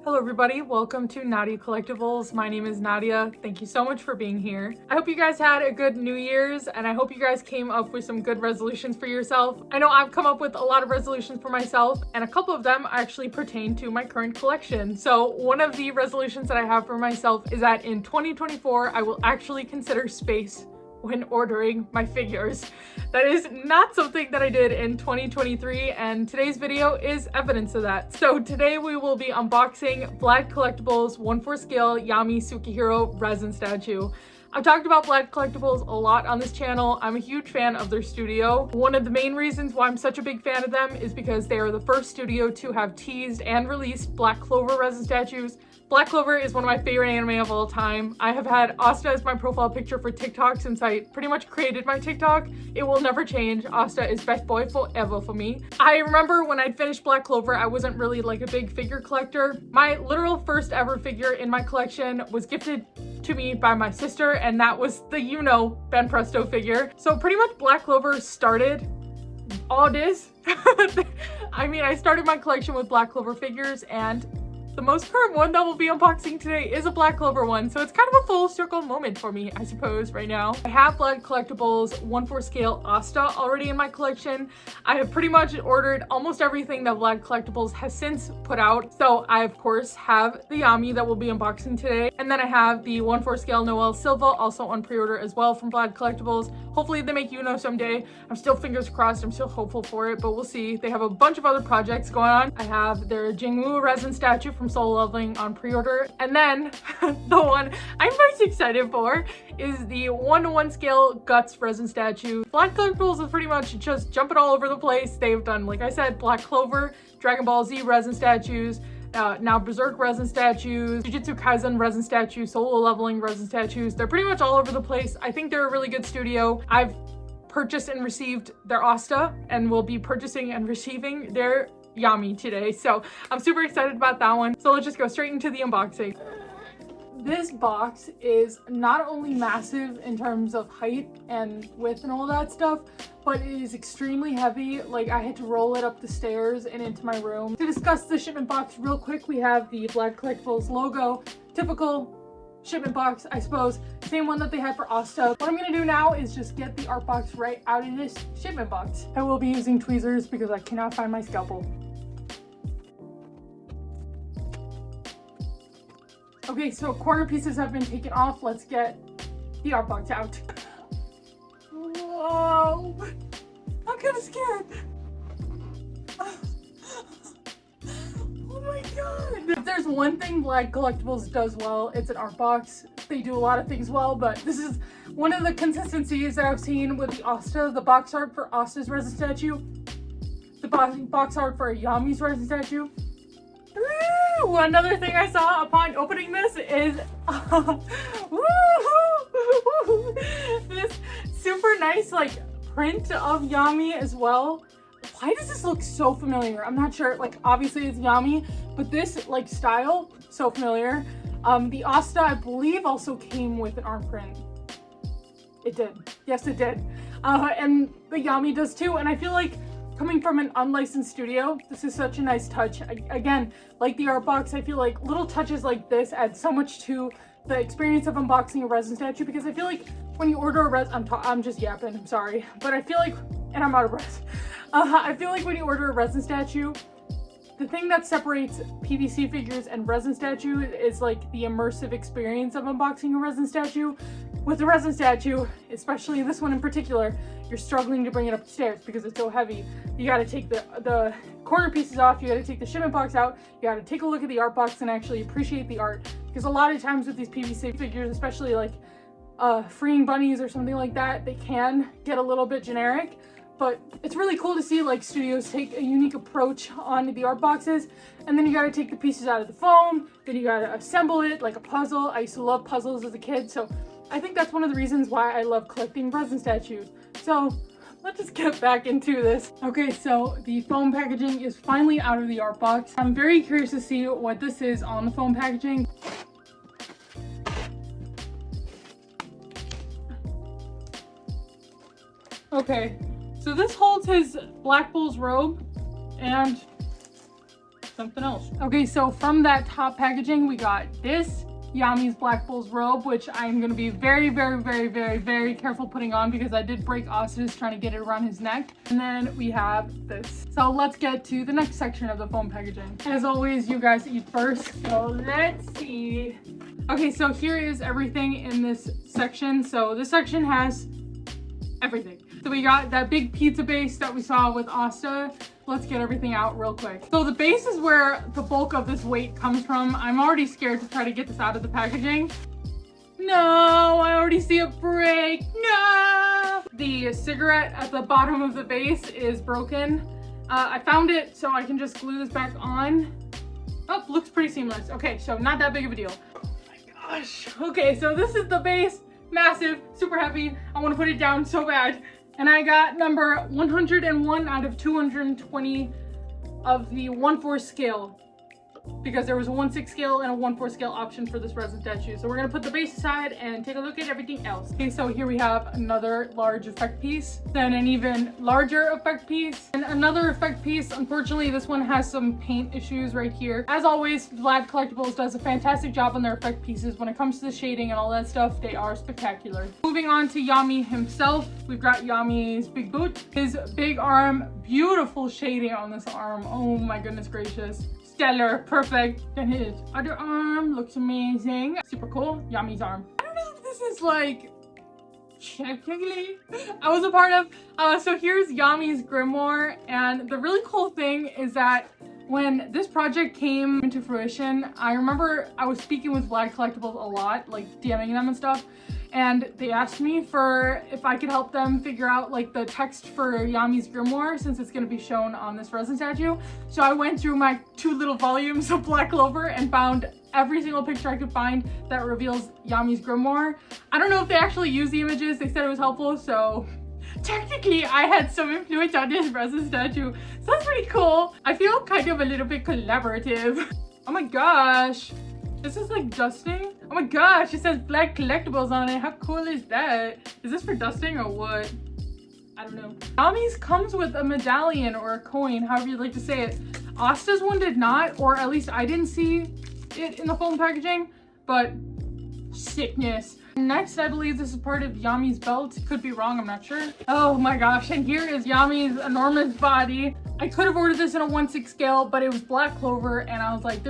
Hello everybody, welcome to Nadya Collectibles. My name is Nadia. Thank you so much for being here. I hope you guys had a good New Year's and I hope you guys came up with some good resolutions for yourself. I know I've come up with a lot of resolutions for myself and a couple of them actually pertain to my current collection. So one of the resolutions that I have for myself is that in 2024 I will actually consider space when ordering my figures. That is not something that I did in 2023 and today's video is evidence of that. So today we will be unboxing Vlad Collectibles 1/4 scale Yami Sukihiro resin statue. I've talked about Vlad Collectibles a lot on this channel. I'm a huge fan of their studio. One of the main reasons why I'm such a big fan of them is because they are the first studio to have teased and released Black Clover resin statues. Black Clover is one of my favorite anime of all time. I have had Asta as my profile picture for TikTok since I pretty much created my TikTok. It will never change. Asta is best boy forever for me. I remember when I'd finished Black Clover, I wasn't really like a big figure collector. My literal first ever figure in my collection was gifted to me by my sister, and that was the Ben Presto figure. So pretty much Black Clover started all this. I mean, I started my collection with Black Clover figures, and the most current one that we'll be unboxing today is a Black Clover one, so it's kind of a full circle moment for me, I suppose, right now. I have Vlad Collectibles 1/4 scale Asta already in my collection. I have pretty much ordered almost everything that Vlad Collectibles has since put out. So I, of course, have the Yami that we'll be unboxing today. And then I have the 1/4 scale Noel Silva, also on pre-order as well from Vlad Collectibles. Hopefully they make someday. I'm still fingers crossed, I'm still hopeful for it, but we'll see. They have a bunch of other projects going on. I have their Jingwoo resin statue from Solo Leveling on pre-order. And then the one I'm most excited for is the 1/1 scale Guts resin statue. Vlad Collectibles is pretty much just jumping all over the place. They've done, like I said, Black Clover, Dragon Ball Z resin statues, now Berserk resin statues, Jujutsu Kaisen resin statues, Solo Leveling resin statues. They're pretty much all over the place. I think they're a really good studio. I've purchased and received their Asta and will be purchasing and receiving their Yami today, so I'm super excited about that one. So let's just go straight into the unboxing. This box is not only massive in terms of height and width and all that stuff, but it is extremely heavy. Like, I had to roll it up the stairs and into my room. To discuss the shipment box real quick, we have the Vlad Collectibles logo, typical shipment box, I suppose, same one that they had for Asta. What I'm gonna do now is just get the art box right out of this shipment box. I will be using tweezers because I cannot find my scalpel. Okay, so corner pieces have been taken off. Let's get the art box out. Whoa! I'm kind of scared. Oh my god! If there's one thing Vlad Collectibles does well, it's an art box. They do a lot of things well, but this is one of the consistencies that I've seen with the Asta, the box art for Asta's resin statue, the box art for Yami's resin statue. Another thing I saw upon opening this is this super nice like print of Yami as well. Why does this look so familiar? I'm not sure. Like, obviously it's Yami, but this like style, so familiar. The Asta, I believe, also came with an art print. It did. Yes, it did. And the Yami does too. And I feel like coming from an unlicensed studio, this is such a nice touch. Again, like the art box, I feel like little touches like this add so much to the experience of unboxing a resin statue, because I feel like when you order a resin, I'm just yapping, I'm sorry, but I feel like, and I'm out of breath. I feel like when you order a resin statue, the thing that separates PVC figures and resin statue is like the immersive experience of unboxing a resin statue. With the resin statue, especially this one in particular, you're struggling to bring it up the stairs because it's so heavy. You gotta take the corner pieces off, you gotta take the shipment box out, you gotta take a look at the art box and actually appreciate the art. Because a lot of times with these PVC figures, especially like freeing bunnies or something like that, they can get a little bit generic. But it's really cool to see like studios take a unique approach on the art boxes, and then you gotta take the pieces out of the foam, then you gotta assemble it like a puzzle. I used to love puzzles as a kid, so I think that's one of the reasons why I love collecting resin statues. So let's just get back into this. Okay, so the foam packaging is finally out of the art box. I'm very curious to see what this is on the foam packaging. Okay, so this holds his Black Bull's robe, and something else. Okay, so from that top packaging, we got this Yami's Black Bull's robe, which I'm gonna be very, very, very, very, very careful putting on because I did break Austin's trying to get it around his neck. And then we have this. So let's get to the next section of the foam packaging. As always, you guys eat first. So let's see. Okay, so here is everything in this section. So this section has everything. So we got that big pizza base that we saw with Asta. Let's get everything out real quick. So the base is where the bulk of this weight comes from. I'm already scared to try to get this out of the packaging. No, I already see it break. No! The cigarette at the bottom of the base is broken. I found it so I can just glue this back on. Oh, looks pretty seamless. Okay, so not that big of a deal. Oh my gosh. Okay, so this is the base. Massive, super heavy. I want to put it down so bad. And I got number 101 out of 220 of the 1/4 scale, because there was a 1/6 scale and a 1/4 scale option for this resin statue. So we're gonna put the base aside and take a look at everything else. Okay, so here we have another large effect piece, then an even larger effect piece, and another effect piece. Unfortunately, this one has some paint issues right here. As always, Vlad Collectibles does a fantastic job on their effect pieces. When it comes to the shading and all that stuff, they are spectacular. Moving on to Yami himself, we've got Yami's big boot, his big arm, beautiful shading on this arm. Oh my goodness gracious. Stellar, perfect. And his other arm looks amazing. Super cool. Yami's arm. I don't know if this is like technically I was a part of. So here's Yami's grimoire, and the really cool thing is that when this project came into fruition, I remember I was speaking with Vlad Collectibles a lot, like DMing them and stuff. And they asked me for if I could help them figure out like the text for Yami's grimoire, since it's going to be shown on this resin statue. So I went through my 2 little volumes of Black Clover and found every single picture I could find that reveals Yami's grimoire. I don't know if they actually used the images. They said it was helpful, so technically I had some influence on this resin statue. So that's pretty cool. I feel kind of a little bit collaborative. Oh my gosh. This is like dusting. Oh my gosh, it says Black Collectibles on it. How cool is that? Is this for dusting or what? I don't know. Yami's comes with a medallion or a coin, however you'd like to say it. Asta's one did not, or at least I didn't see it in the foam packaging, but sickness. Next, I believe this is part of Yami's belt. Could be wrong, I'm not sure. Oh my gosh, and here is Yami's enormous body. I could have ordered this in a 1/6 scale, but it was Black Clover, and I was like,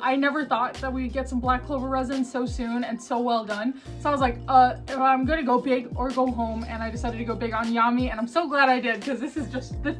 I never thought that we'd get some Black Clover resin so soon and so well done. So I was like, I'm gonna go big or go home, and I decided to go big on Yami, and I'm so glad I did, because this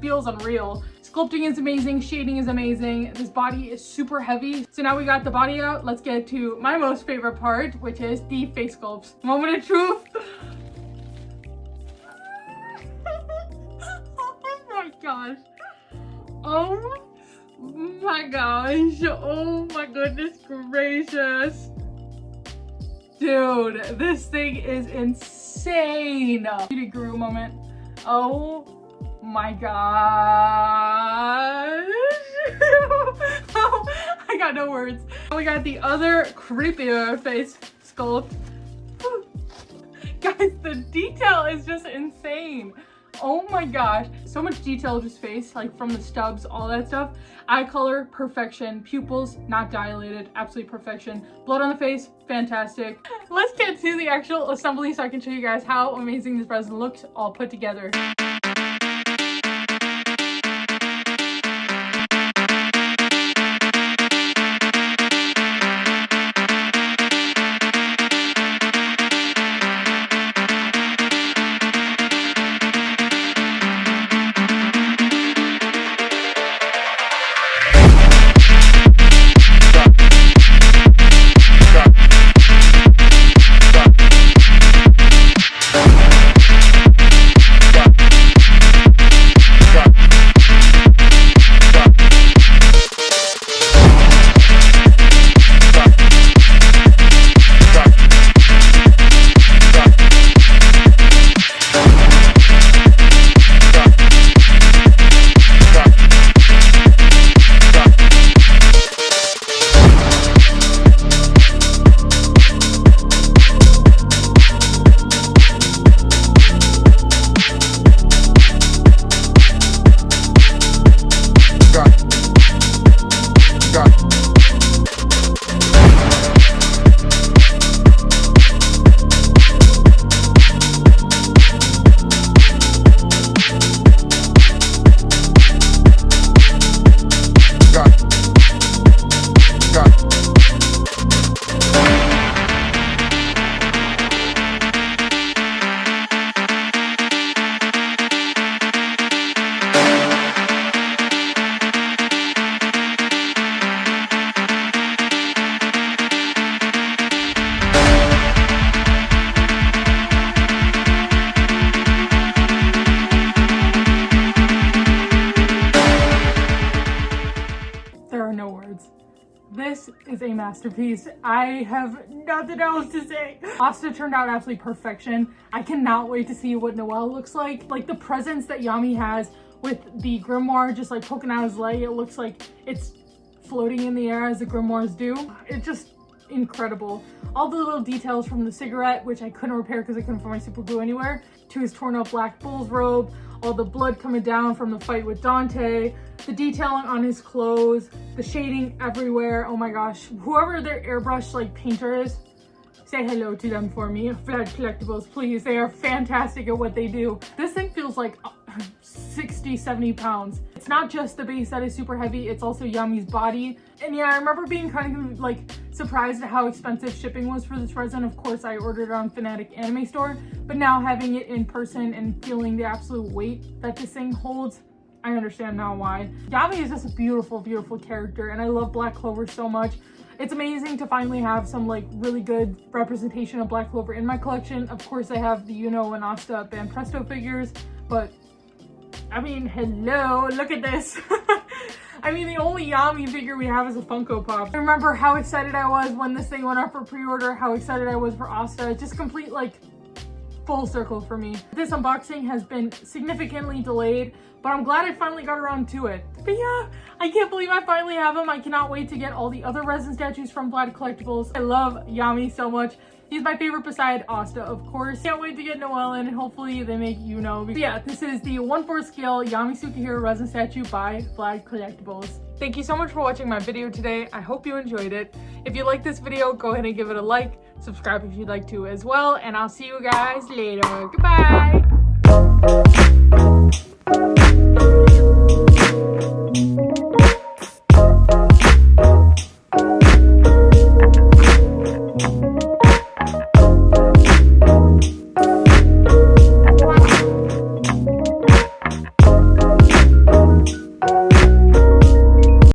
feels unreal. Sculpting is amazing, shading is amazing, this body is super heavy. So now we got the body out, let's get to my most favorite part, which is the face sculpts. Moment of truth. Oh my gosh. Oh my gosh. Oh my goodness gracious. Dude, this thing is insane. Beauty guru moment. Oh my gosh. Oh, I got no words. We got the other creepier face sculpt. Guys, the detail is just insane. Oh my gosh, so much detail of his face, like from the stubs, all that stuff. Eye color, perfection. Pupils, not dilated, absolute perfection. Blood on the face, fantastic. Let's get to the actual assembly so I can show you guys how amazing this resin looks all put together. There are no words. This is a masterpiece. I have nothing else to say. Asta turned out absolutely perfection. I cannot wait to see what Noelle looks like. Like the presence that Yami has with the grimoire just like poking out his leg. It looks like it's floating in the air as the grimoires do. It's just incredible. All the little details from the cigarette, which I couldn't repair because I couldn't find my super glue anywhere, to his torn up black bull's robe, all the blood coming down from the fight with Dante, the detailing on his clothes, the shading everywhere. Oh my gosh, whoever their airbrush like painter is, say hello to them for me. Vlad Collectibles, please. They are fantastic at what they do. This thing feels like 60, 70 pounds. It's not just the base that is super heavy, it's also Yami's body. And yeah, I remember being kind of like surprised at how expensive shipping was for this resin. Of course, I ordered it on Fanatic Anime Store, but now having it in person and feeling the absolute weight that this thing holds, I understand now why. Yami is just a beautiful, beautiful character, and I love Black Clover so much. It's amazing to finally have some like really good representation of Black Clover in my collection. Of course, I have the Yuno and Asta Band Presto figures, but I mean, hello, look at this. I mean, the only Yami figure we have is a Funko Pop. I remember how excited I was when this thing went up for pre-order, how excited I was for Asta. It's just complete like full circle for me. This unboxing has been significantly delayed, but I'm glad I finally got around to it. But yeah, I can't believe I finally have him. I cannot wait to get all the other resin statues from Vlad Collectibles. I love Yami so much. He's my favorite beside Asta, of course. Can't wait to get Noelle in, and hopefully they make Yuno. But yeah, this is the 1/4 scale Yami Superhero resin statue by Vlad Collectibles. Thank you so much for watching my video today. I hope you enjoyed it. If you like this video, go ahead and give it a like. Subscribe if you'd like to as well. And I'll see you guys later. Goodbye!